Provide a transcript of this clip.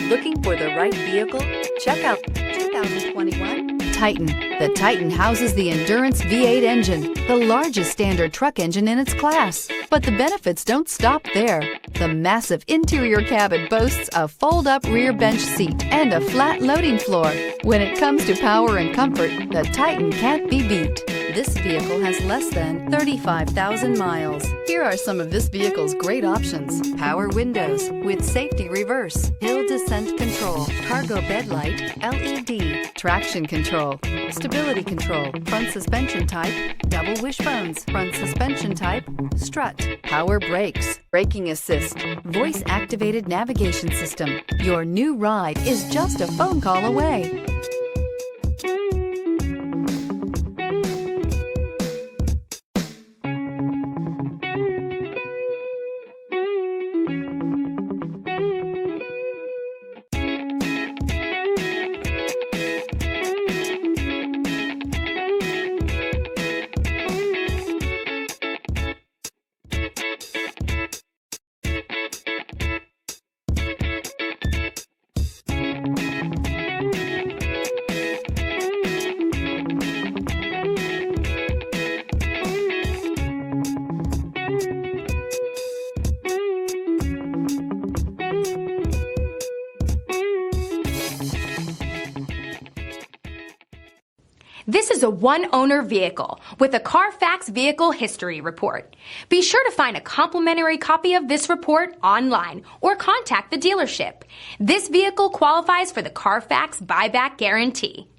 Looking for the right vehicle? Check out 2021 Titan. The Titan houses the Endurance V8 engine, the largest standard truck engine in its class. But the benefits don't stop there. The massive interior cabin boasts a fold-up rear bench seat and a flat loading floor. When it comes to power and comfort, the Titan can't be beat. This vehicle has less than 35,000 miles. Here are some of this vehicle's great options: power windows with safety reverse, hill descent control, cargo bed light, LED, traction control, stability control, front suspension type, double wishbones, front suspension type, strut, power brakes, braking assist, voice activated navigation system. Your new ride is just a phone call away. This is a one-owner vehicle with a Carfax Vehicle History Report. Be sure to find a complimentary copy of this report online or contact the dealership. This vehicle qualifies for the Carfax Buyback Guarantee.